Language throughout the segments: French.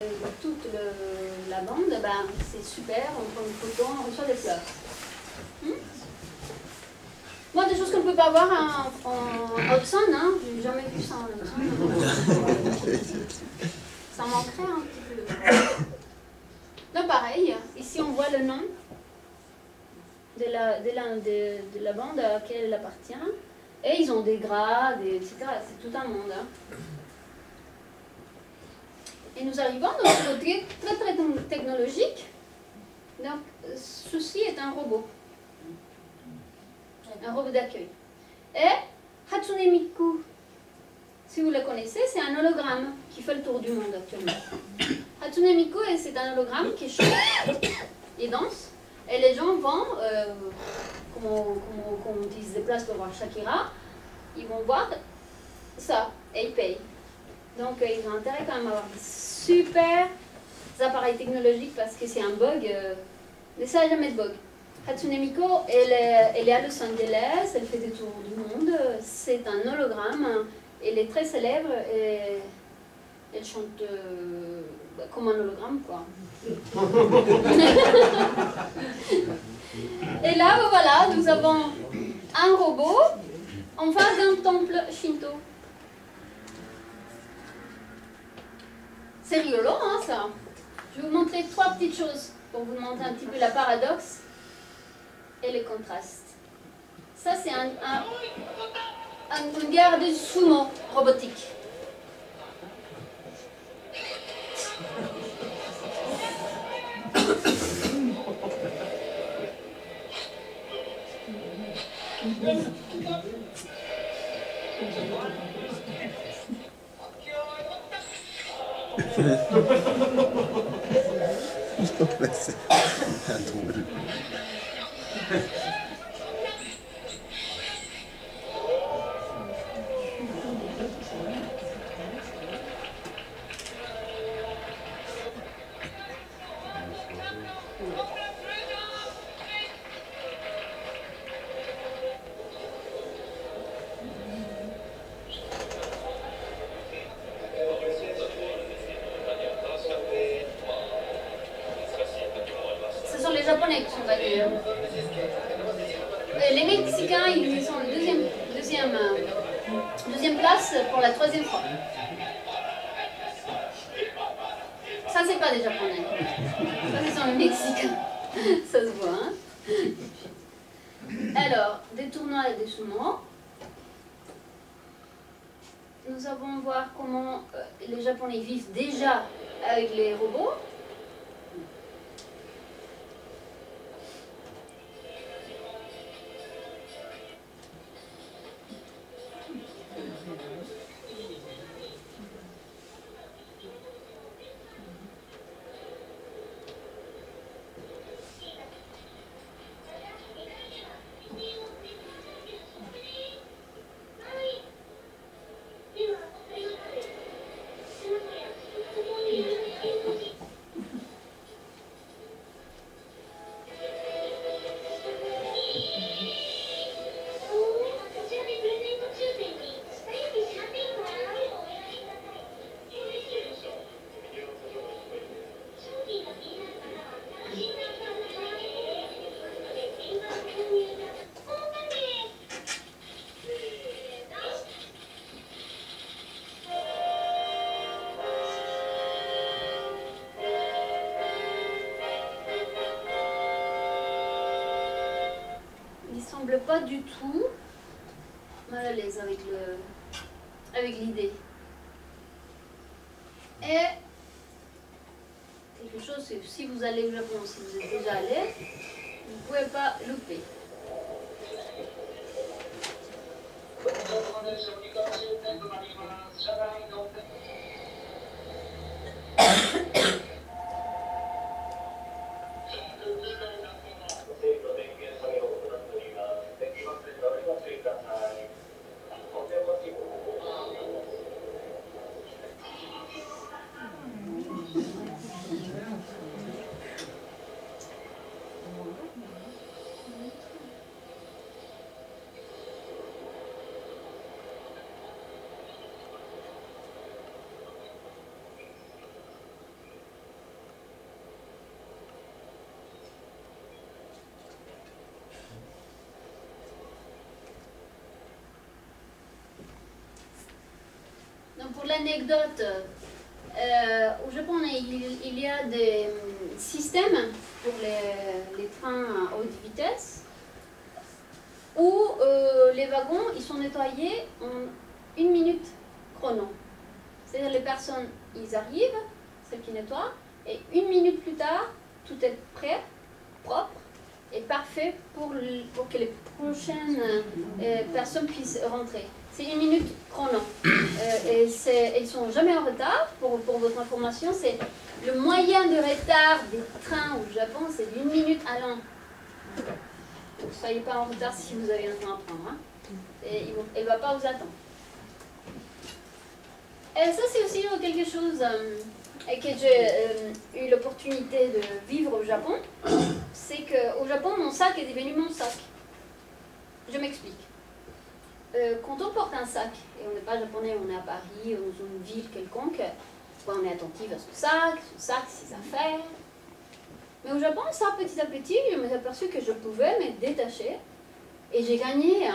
toute la bande, ben, c'est super, on prend une photo, on reçoit des fleurs. Moi, des choses qu'on ne peut pas voir en Hudson, hein, j'ai jamais vu ça en Hudson. Ça manquerait un petit peu. Donc pareil, ici on voit le nom de la bande à laquelle elle appartient. Et ils ont des grades, etc. C'est tout un monde. Hein. Et nous arrivons dans le côté très très technologique. Donc, ceci est un robot d'accueil. Et Hatsune Miku, si vous le connaissez, c'est un hologramme qui fait le tour du monde actuellement. Hatsune Miku, c'est un hologramme qui chante et danse. Et les gens vont, quand ils se déplacent pour voir Shakira, ils vont voir ça et ils payent. Donc ils ont intérêt quand même à avoir des super appareils technologiques parce que c'est un bug. Mais ça n'a jamais de bug. Hatsune Miku, elle est à Los Angeles, elle fait des tours du monde. C'est un hologramme. Elle est très célèbre et elle chante comme un hologramme, quoi. Et là, voilà, nous avons un robot en face d'un temple Shinto. C'est rigolo, hein, ça. Je vais vous montrer trois petites choses pour vous montrer un petit peu la paradoxe et les contrastes. Ça, c'est une guerre de sumo robotique. Ce sont les Japonais qui sont venus. Les Mexicains, ils sont deuxième place pour la troisième fois. Ça, c'est pas des Japonais. Ça, ce sont les Mexicains. Ça se voit. Hein. Alors, des tournois et des sumo. Nous allons voir comment les Japonais vivent déjà avec les robots. Pas du tout mal à l'aise avec l'idée. Et quelque chose, c'est si vous allez au Japon, si vous êtes déjà allé, vous ne pouvez pas louper. l'anecdote, au Japon, il y a des systèmes pour les trains à haute vitesse où les wagons ils sont nettoyés en 1 minute chrono. C'est-à-dire les personnes, ils arrivent, celles qui nettoient, et 1 minute plus tard, tout est prêt, propre et parfait pour que les prochaines personnes puissent rentrer. C'est 1 minute chrono. Et ils ne sont jamais en retard, pour votre information. C'est le moyen de retard des trains au Japon, c'est d'1 minute à l'an. Donc soyez pas en retard si vous avez un train à prendre. Hein. Et elle ne va pas vous attendre. Et ça, c'est aussi quelque chose que j'ai eu l'opportunité de vivre au Japon. C'est qu'au Japon, mon sac est devenu mon sac. Je m'explique. Quand on porte un sac, et on n'est pas japonais, on est à Paris, dans une ville quelconque, on est attentif à son sac, ses affaires. Mais au Japon, ça, petit à petit, je me suis aperçue que je pouvais me détacher. Et j'ai gagné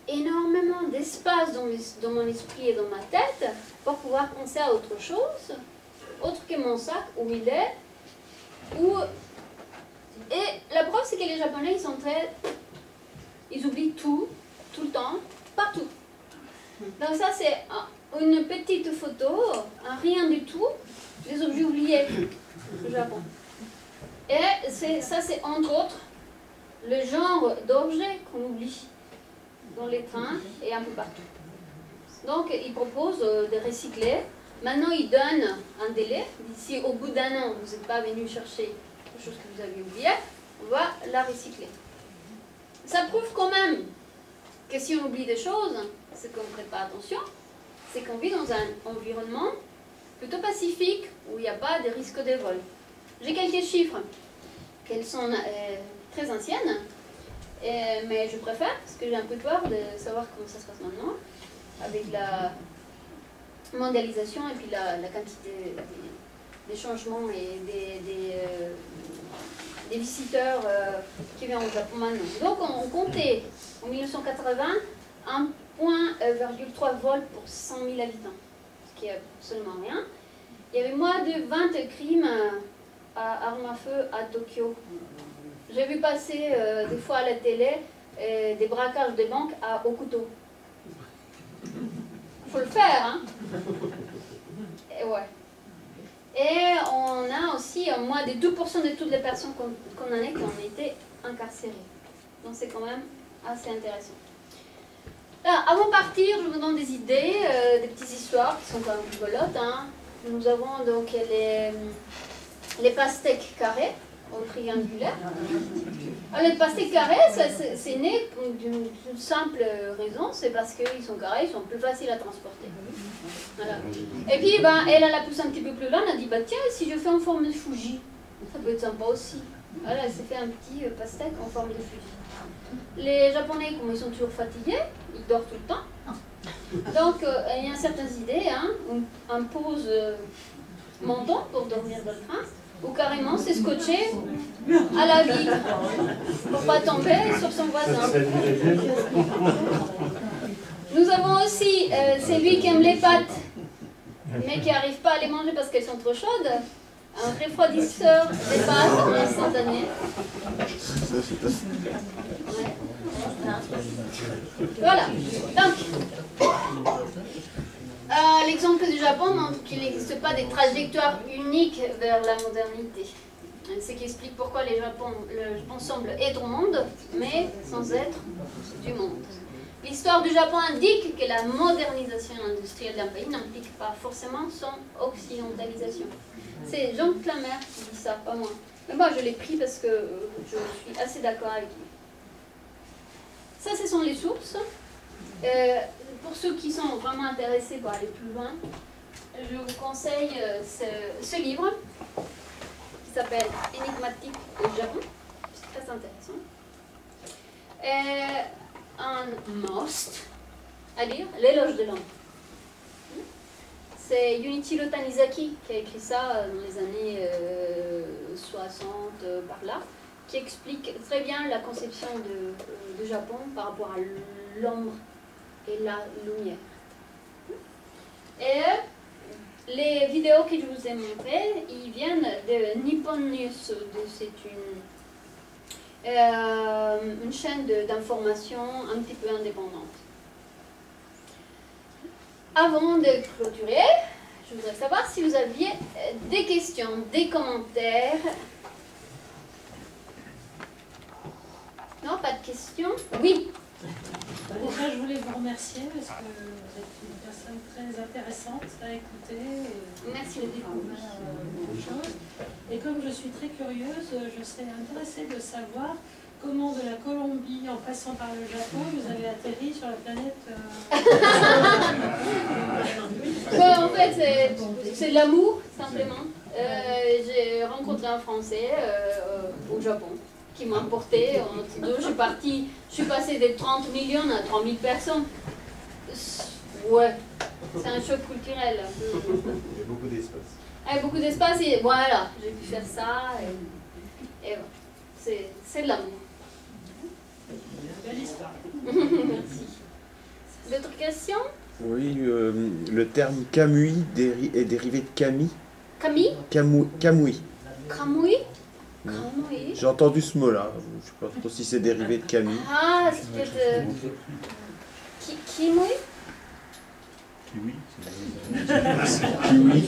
énormément d'espace dans mon esprit et dans ma tête pour pouvoir penser à autre chose, autre que mon sac, où il est. Et la preuve, c'est que les Japonais, ils oublient tout le temps, partout. Donc ça, c'est une petite photo, rien du tout, les objets oubliés au Japon. Et ça, c'est entre autres le genre d'objets qu'on oublie dans les trains et un peu partout. Donc, ils proposent de recycler. Maintenant, ils donnent un délai. Si au bout d'un an, vous n'êtes pas venu chercher quelque chose que vous avez oublié, on va la recycler. Ça prouve quand même que si on oublie des choses, c'est qu'on ne prête pas attention, c'est qu'on vit dans un environnement plutôt pacifique où il n'y a pas de risque de vol. J'ai quelques chiffres, qu'elles sont très anciennes, mais je préfère, parce que j'ai un peu peur de savoir comment ça se passe maintenant, avec la mondialisation et puis la quantité des changements et des visiteurs qui viennent au Japon maintenant. Donc on comptait en 1980 1,3 vols pour 100 000 habitants, ce qui est absolument rien. Il y avait moins de 20 crimes à armes à feu à Tokyo. J'ai vu passer des fois à la télé des braquages de banques au couteau. Il faut le faire, hein. Et ouais. Et on a aussi moins de 2% de toutes les personnes condamnées qui ont été incarcérées. Donc c'est quand même assez intéressant. Alors, avant de partir, je vous donne des idées, des petites histoires qui sont quand même rigolotes. Hein. Nous avons donc les pastèques carrés au triangulaire. Alors, les pastèques carrés, c'est né d'une simple raison, c'est parce qu'ils sont carrés, ils sont plus faciles à transporter. Voilà. Et puis, elle a poussé un petit peu plus loin, elle a dit, tiens, si je fais en forme de Fuji, ça peut être sympa aussi. Voilà, elle s'est fait un petit pastèque en forme de Fuji. Les Japonais, comme ils sont toujours fatigués, ils dorment tout le temps. Donc, il y a certaines idées, hein, on pose menton pour dormir dans le train, ou carrément c'est scotché à la vitre pour ne pas tomber sur son voisin. Nous avons aussi celui qui aime les pâtes, mais qui n'arrive pas à les manger parce qu'elles sont trop chaudes. Un refroidisseur des pâtes instantané. Ouais. Voilà. Donc, l'exemple du Japon montre qu'il n'existe pas des trajectoires uniques vers la modernité. Ce qui explique pourquoi le Japon semble être au monde, mais sans être du monde. L'histoire du Japon indique que la modernisation industrielle d'un pays n'implique pas forcément son occidentalisation. C'est Jean Clamer qui dit ça, pas moi. Mais moi, je l'ai pris parce que je suis assez d'accord avec lui. Ça, ce sont les sources. Pour ceux qui sont vraiment intéressés pour aller plus loin, je vous conseille ce livre qui s'appelle Énigmatique au Japon. C'est très intéressant. Un must à lire, L'éloge de l'homme. C'est Junichiro Tanizaki qui a écrit ça dans les années 60 par là, qui explique très bien la conception du Japon par rapport à l'ombre et la lumière. Et les vidéos que je vous ai montrées, ils viennent de Nippon News. C'est une chaîne d'information un petit peu indépendante. Avant de clôturer, je voudrais savoir si vous aviez des questions, des commentaires. Non, pas de questions? Oui. Déjà, je voulais vous remercier parce que vous êtes une personne très intéressante à écouter. Merci J'ai découvert beaucoup de choses. Et comme je suis très curieuse, je serais intéressée de savoir comment de la Colombie, en passant par le Japon, vous avez atterri sur la planète. Bon, en fait, c'est de l'amour, simplement. J'ai rencontré un Français au Japon qui m'a emporté. Je suis passée de 30 millions à 3000 personnes. Ouais, c'est un choc culturel. Il y a beaucoup d'espace. Avec beaucoup d'espace et voilà, j'ai pu faire ça. Et voilà. C'est de l'amour. Belle histoire. Merci. D'autres questions? Oui, le terme Kamui est dérivé de Kami. Camille? Kamui. Kamui? Kamui? J'ai entendu ce mot-là. Je ne sais pas trop si c'est dérivé de Kami. Ah, c'est peut-être... Kimui? Kiwi. Kiwi.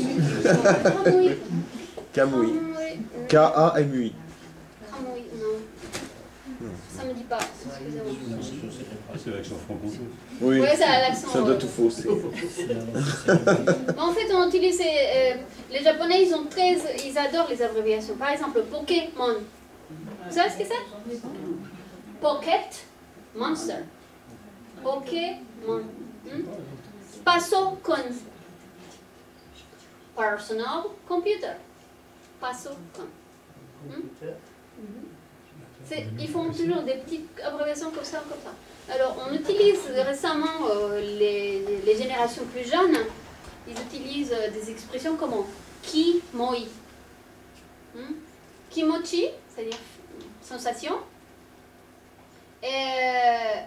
Kamui. Kamui. Kamui. K-A-M-U-I. Kamui, non. Ça me dit pas, excusez-moi. C'est l'accent franco-suisse. Oui, Ouais, c'est à l'accent. ça doit tout fausser. En fait, on utilise... les Japonais, ils adorent les abréviations. Par exemple, Pokémon. Vous savez ce que c'est? Pocket Monster. Pokémon. Pasokon. Personal Computer. Pasokon. Ils font toujours des petites abréviations comme ça, comme ça. Alors, on utilise récemment, les générations plus jeunes, ils utilisent des expressions comme kimoi. Kimochi, c'est-à-dire sensation. Et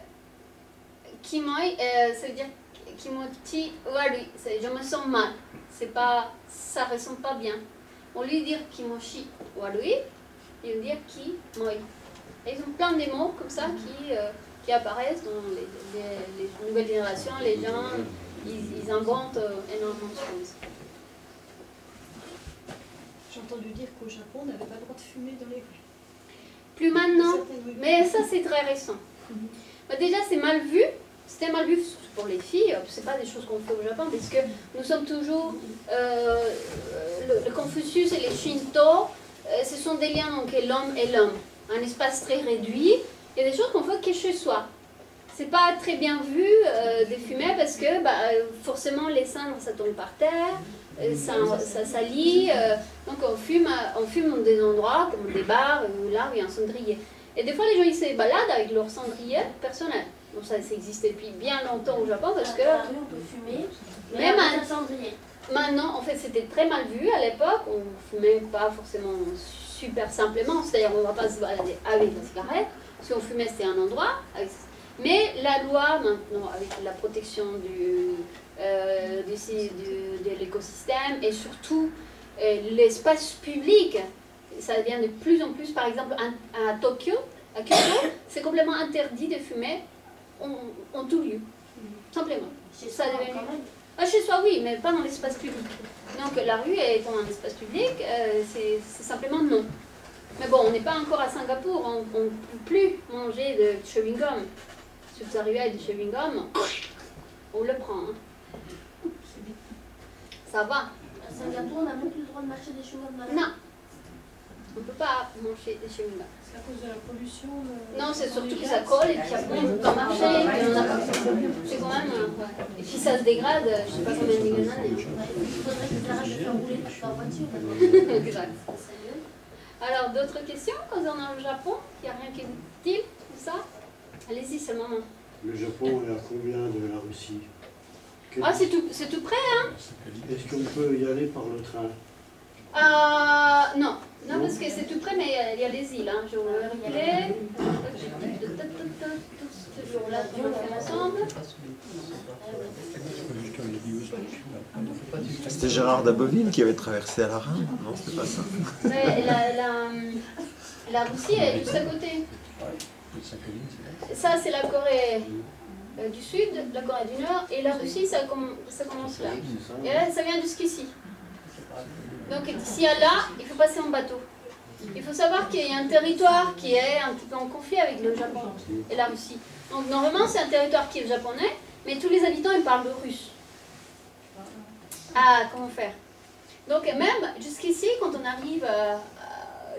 kimoi, ça veut dire kimochi warui, je me sens mal. Ça ne ressemble pas bien. Au lieu de dire kimochi warui, ils vont dire kimoi. Et ils ont plein de mots comme ça qui apparaissent dans les nouvelles générations. Les gens, ils inventent énormément de choses. J'ai entendu dire qu'au Japon, on n'avait pas le droit de fumer dans les rues. Plus maintenant, mais ça c'est très récent. Bah, déjà c'est mal vu, c'était mal vu pour les filles, c'est pas des choses qu'on fait au Japon, parce que nous sommes toujours, le Confucius et les Shinto, ce sont des liens entre l'homme et l'homme, un espace très réduit, il y a des choses qu'on fait que chez soi. C'est pas très bien vu de fumer parce que forcément les cendres ça tombe par terre, ça salit, donc on fume dans des endroits comme des bars, là où il y a un cendrier. Et des fois les gens ils se baladent avec leur cendrier personnel. Donc ça existait depuis bien longtemps au Japon parce que... on peut fumer, mais même un cendrier. Maintenant, en fait c'était très mal vu à l'époque, on fumait pas forcément super simplement, c'est-à-dire on ne va pas se balader avec la cigarette, si on fumait c'était un endroit, mais la loi maintenant avec la protection de l'écosystème et surtout l'espace public, ça devient de plus en plus, par exemple à Tokyo, à Kyoto, c'est complètement interdit de fumer en tout lieu, simplement. Ça devient... chez soi oui, mais pas dans l'espace public. Donc la rue étant un espace public, c'est simplement non. Mais bon, on n'est pas encore à Singapour, on ne peut plus manger de chewing-gum. Si vous arrivez avec du chewing-gum, on le prend. Hein. Ça va. À Singapour, on n'a même plus le droit de marcher des chewing-gums là-bas. Non, on ne peut pas manger des chewing-gums. C'est à cause de la pollution? Non, c'est surtout que ça colle et puis après on ne peut pas marcher. C'est quand même... Et puis ça se dégrade, je ne sais pas combien de millions d'années. Il faudrait qu'ils arrêtent de faire rouler leur voiture. Exact. Alors, d'autres questions concernant le Japon? Il n'y a rien qui vous dit tout ça? Allez-y, c'est le moment. Le Japon est à combien de la Russie? Ah, c'est tout près, hein? Est-ce qu'on peut y aller par le train? Non. Non, parce que c'est tout près, mais il y a les îles. Hein. Je vais regarder. Toujours là, on va faire ensemble. C'était Gérard d'Aboville qui avait traversé à la Rhin. Non, c'était pas ça. Mais la Russie est juste à côté. Ça, c'est la Corée du Sud, la Corée du Nord, et la Russie, ça commence là. Et là, ça vient jusqu'ici. Donc d'ici à là, il faut passer en bateau. Il faut savoir qu'il y a un territoire qui est un petit peu en conflit avec le Japon et la Russie. Donc normalement, c'est un territoire qui est japonais, mais tous les habitants, ils parlent le russe. Ah, comment faire? Donc même jusqu'ici, quand on arrive,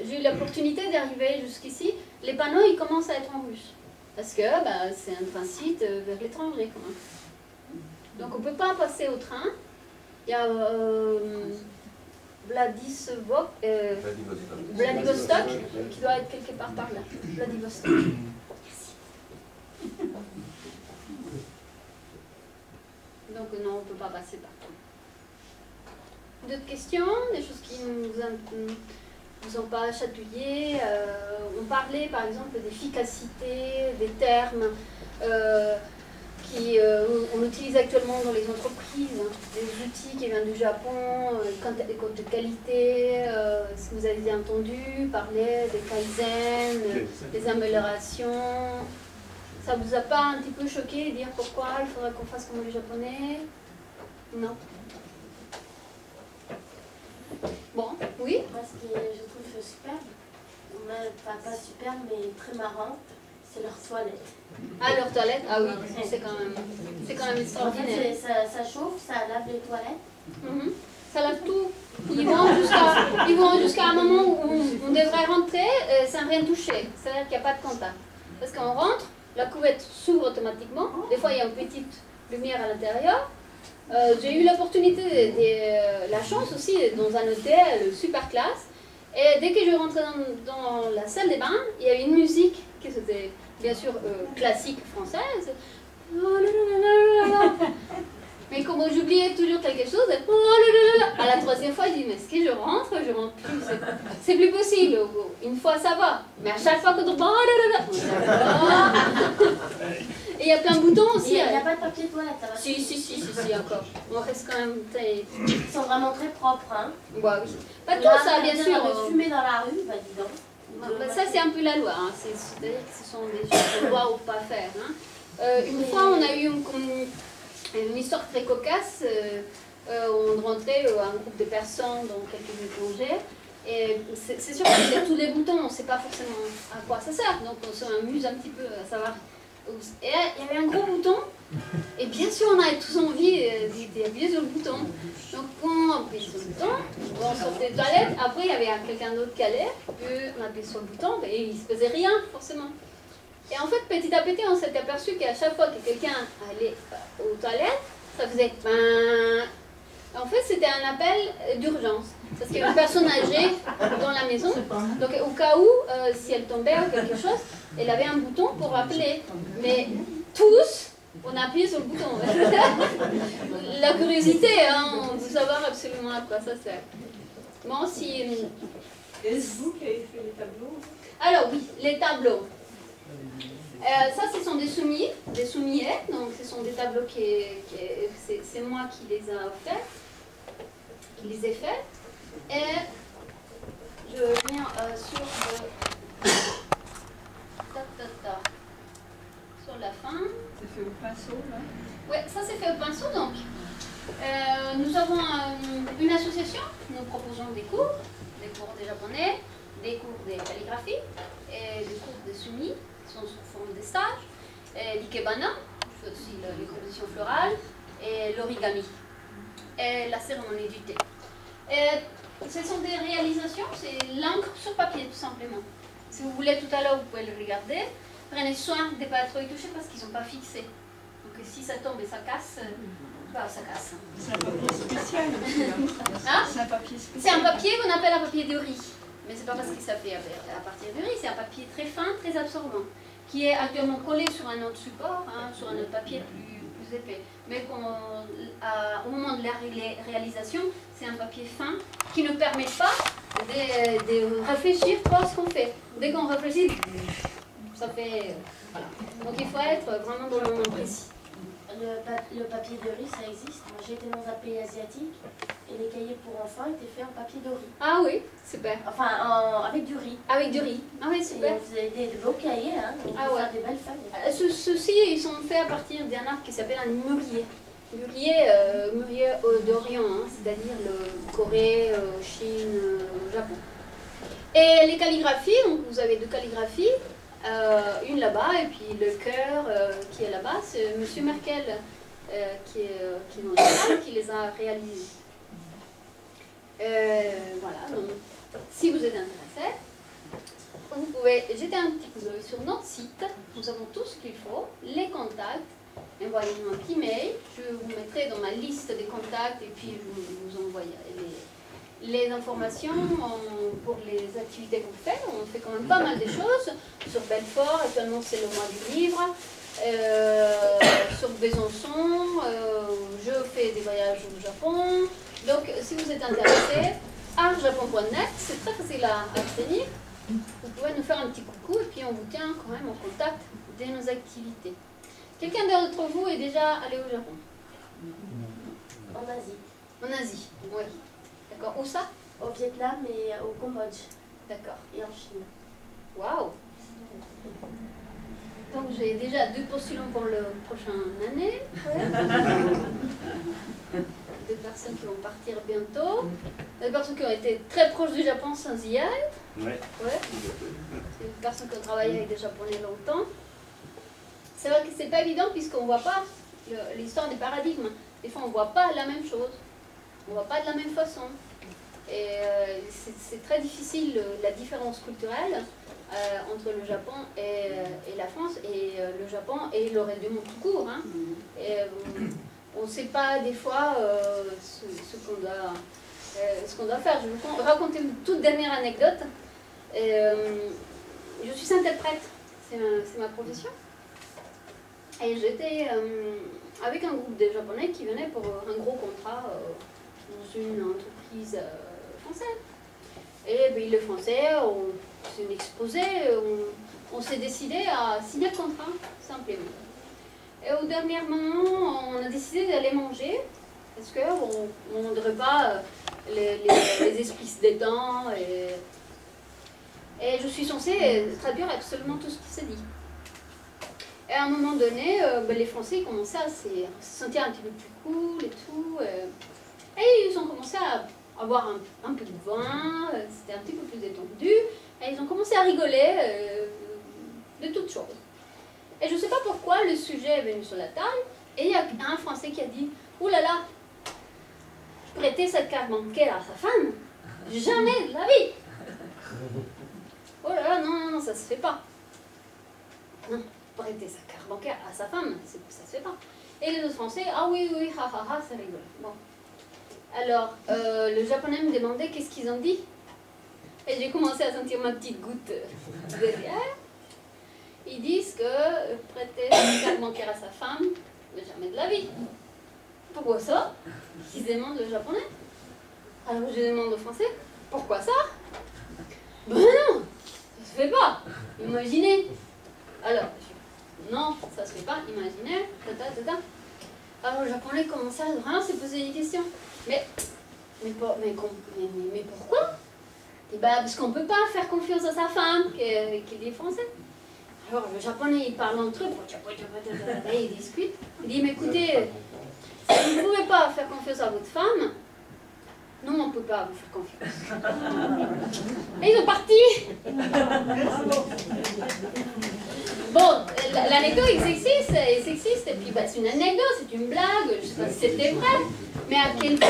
j'ai eu l'opportunité d'arriver jusqu'ici, les panneaux, ils commencent à être en russe. Parce que c'est un transit vers l'étranger quand même. Donc on ne peut pas passer au train. Il y a Vladivostok qui doit être quelque part par là. Vladivostok. Merci. Donc non, on ne peut pas passer partout. D'autres questions? Des choses qui vous ont pas chatouillé? On parlait par exemple d'efficacité, des termes on utilise actuellement dans les entreprises, des outils qui viennent du Japon, les codes de qualité, si vous avez entendu parler des kaizen, des améliorations. Ça vous a pas un petit peu choqué de dire pourquoi il faudrait qu'on fasse comme les Japonais? Non? Bon, oui? Moi, ce que je trouve superbe, enfin pas superbe, mais très marrant, c'est leur toilette. Ah, leur toilette? Ah oui, c'est quand même En extraordinaire. fait, ça chauffe, ça lave les toilettes. Ça lave tout. Ils vont jusqu'à un moment où on devrait rentrer sans rien toucher. C'est-à-dire qu'il n'y a pas de contact. Parce qu'on rentre, la cuvette s'ouvre automatiquement. Des fois, il y a une petite lumière à l'intérieur. J'ai eu l'opportunité, la chance aussi, dans un hôtel super classe. Et dès que je rentrais dans la salle des bains, il y avait une musique qui était bien sûr classique française. Mais comme j'oubliais toujours quelque chose, à la troisième fois, je dis, mais est-ce que je rentre plus? C'est plus possible. Une fois, ça va. Mais à chaque fois que et il y a plein de boutons aussi. Il n'y a pas de papier toilette, ça va. Si, encore. On reste quand même... Ils sont vraiment très propres, hein. Bah, oui. Pas tout ça, bien sûr. De fumer dans la rue, bah dis donc. Ça, c'est un peu la loi. Hein. C'est-à-dire que ce sont des choses qu'on doit ou pas faire. Hein. Une fois, on a eu une histoire très cocasse. On rentrait un groupe de personnes dans quelques étrangers. Et c'est sûr que c'est tous les boutons, on ne sait pas forcément à quoi ça sert. Donc on s'amuse un petit peu à savoir. Et il y avait un gros bouton. Et bien sûr, on avait tous envie d'appuyer sur le bouton. Donc quand on appuyait sur le bouton, on sortait des toilettes. Après, il y avait quelqu'un d'autre qui allait. On appuyait sur le bouton et il ne se faisait rien, forcément. Et en fait, petit à petit, on s'est aperçu qu'à chaque fois que quelqu'un allait aux toilettes, ça faisait... En fait, c'était un appel d'urgence. Parce qu'il y avait une personne âgée dans la maison. Donc, au cas où, si elle tombait ou quelque chose, elle avait un bouton pour appeler. Mais tous, on a appuyé sur le bouton. La curiosité, hein, on veut savoir absolument à quoi ça sert. Bon, si... Est-ce vous qui avez fait les tableaux? Alors oui, les tableaux. Ça, ce sont des soumillets, donc ce sont des tableaux c'est moi qui les ai faits. Et je viens sur la fin. C'est fait au pinceau, là? Oui, ça c'est fait au pinceau, donc. Nous avons une association, nous proposons des cours de japonais, des cours de calligraphie et des cours de sumi. Sont sous forme de stages, l'ikebana, je fais aussi les compositions florales, et l'origami, et la cérémonie du thé. Et ce sont des réalisations, c'est l'encre sur papier tout simplement. Si vous voulez tout à l'heure, vous pouvez le regarder. Prenez soin de ne pas trop y toucher parce qu'ils ne sont pas fixés. Donc si ça tombe et ça casse, ça casse. C'est un papier spécial. Hein? C'est un papier spécial. C'est un papier qu'on appelle un papier de riz. Mais c'est pas parce que ça fait à partir de riz, c'est un papier très fin, très absorbant, qui est actuellement collé sur un autre support, hein, sur un autre papier plus épais. Mais au moment de la réalisation, c'est un papier fin qui ne permet pas de réfléchir trop à ce qu'on fait. Dès qu'on réfléchit, ça fait... voilà. Donc il faut être vraiment dans le moment précis. Le papier de riz, ça existe. Moi, j'ai été dans un pays asiatique et les cahiers pour enfants étaient faits en papier de riz. Ah oui, super. Enfin, avec du riz. Avec du riz. Ah oui, Et super. vous avez de beaux cahiers, hein. On Ah peut ouais. faire des belles feuilles. Ceux-ci, ils sont faits à partir d'un arbre qui s'appelle un mûrier. Mûrier d'Orient, hein, c'est-à-dire le Corée, Chine, Japon. Et les calligraphies, donc vous avez deux calligraphies, une là-bas et puis le cœur qui est là-bas, c'est M. Merkel qui est dans le salle, qui les a réalisés. Voilà, donc si vous êtes intéressé, vous pouvez jeter un petit coup d'œil sur notre site. Nous avons tout ce qu'il faut, les contacts. Envoyez-nous un petit mail, je vous mettrai dans ma liste des contacts et puis je vous envoyerai les informations pour les activités qu'on fait. On fait quand même pas mal de choses. Sur Belfort, actuellement c'est le mois du livre. Sur Besançon, je fais des voyages au Japon. Donc si vous êtes intéressé, artjapon.net, c'est très facile à obtenir. Vous pouvez nous faire un petit coucou et puis on vous tient quand même en contact de nos activités. Quelqu'un d'entre vous est déjà allé au Japon? En Asie. En Asie, oui. D'accord. Où ça? Au Vietnam et au Cambodge. D'accord. Et en Chine. Waouh! Donc j'ai déjà 2 postulants pour la prochaine année. Ouais. 2 personnes qui vont partir bientôt. Des personnes qui ont été très proches du Japon sans y aller. Ouais. Ouais. C'est des personnes qui ont travaillé avec des Japonais longtemps. C'est vrai que c'est pas évident puisqu'on ne voit pas l'histoire des paradigmes. Des fois on ne voit pas la même chose. On ne voit pas de la même façon. Et c'est très difficile la différence culturelle entre le Japon et la France, et le Japon et le reste du monde tout court. Hein. Et, on ne sait pas des fois ce qu'on doit faire. Je vais vous raconter une toute dernière anecdote. Je suis interprète, c'est ma profession. Et j'étais avec un groupe de Japonais qui venaient pour un gros contrat dans une entreprise française. Et puis les Français, c'est un exposé, on s'est décidé à signer le contrat, simplement. Et au dernier moment, on a décidé d'aller manger, parce qu'on ne voudrait pas les esprits se détendent. Et je suis censée traduire absolument tout ce qui s'est dit. Et à un moment donné, les Français commençaient à se sentir un petit peu plus cool et tout. Et ils ont commencé à avoir un peu de vin, c'était un petit peu plus détendu. Et ils ont commencé à rigoler de toutes choses. Et je ne sais pas pourquoi le sujet est venu sur la table. Et il y a un Français qui a dit « Ouh là là, prêter cette carte bancaire à sa femme, jamais de la vie !» Oh là là, non, ça se fait pas. Non, prêter sa carte bancaire à sa femme, ça se fait pas. Et les autres Français, ah oui, ha, ça rigole. Bon. Alors, le Japonais me demandait qu'est-ce qu'ils ont dit. Et j'ai commencé à sentir ma petite goutte derrière. Ils disent que prêter une carte bancaire à sa femme, mais jamais de la vie. Pourquoi ça? Ils demandent le Japonais. Alors je demande au Français, pourquoi ça? Ben non, ça se fait pas. Imaginez. Alors, non, ça se fait pas, imaginez. Alors le Japonais commençait à vraiment se poser des questions. Mais pourquoi? Et ben, parce qu'on ne peut pas faire confiance à sa femme, qui est français. Alors le Japonais, il parle entre eux, et il discute. Il dit, mais écoutez, si vous ne pouvez pas faire confiance à votre femme, nous, on ne peut pas vous faire confiance. Et ils sont partis. Bon, l'anecdote est sexiste, et puis c'est une anecdote, c'est une blague, je ne sais pas si c'était vrai, mais à quel point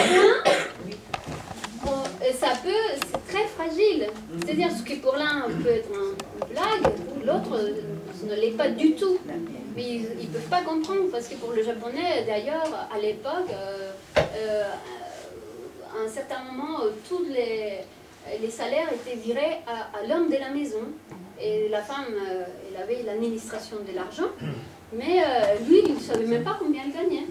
c'est très fragile. C'est-à-dire ce qui pour l'un peut être une blague, pour l'autre, ce ne l'est pas du tout. Mais ils ne peuvent pas comprendre, parce que pour le Japonais, d'ailleurs, à l'époque, à un certain moment, tous les salaires étaient virés à l'homme de la maison. Et la femme, elle avait l'administration de l'argent, mais lui, il ne savait même pas combien il gagnait.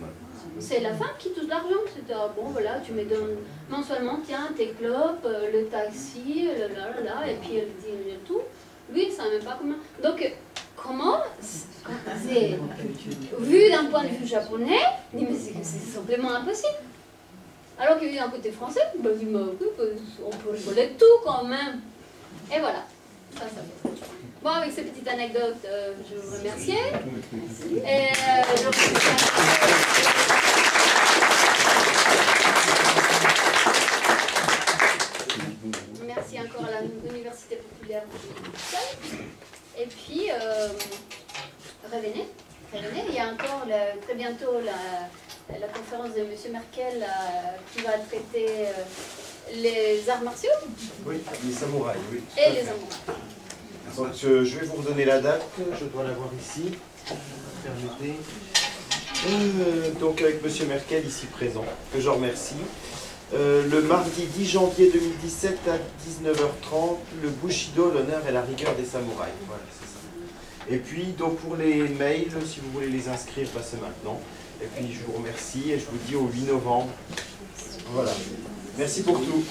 C'est la femme qui touche l'argent. C'est bon, voilà, tu me donnes mensuellement, tiens, tes clopes, le taxi, et puis elle dit tout. Lui, il ne savait même pas combien. Donc, comment c'est vu d'un point de vue japonais, mais c'est simplement impossible. Alors que vu d'un côté français, bah, on peut rigoler de tout quand même. Et voilà, ça fait. Bon, avec ces petites anecdotes, je vous remercie. Et je merci encore à l'Université populaire de Bruxelles. Et puis, revenez. Il y a encore très bientôt la conférence de M. Merkel qui va traiter les arts martiaux. Oui, les samouraïs, oui. Et les samouraïs. Donc je vais vous redonner la date, je dois l'avoir ici. Permettez. Donc avec M. Merkel ici présent, que je remercie. Le mardi 10 janvier 2017 à 19h30, le Bushido, l'honneur et la rigueur des samouraïs. Voilà, c'est ça. Et puis, donc pour les mails, si vous voulez les inscrire, passez maintenant. Et puis je vous remercie et je vous dis au 8 novembre. Voilà. Merci pour tout.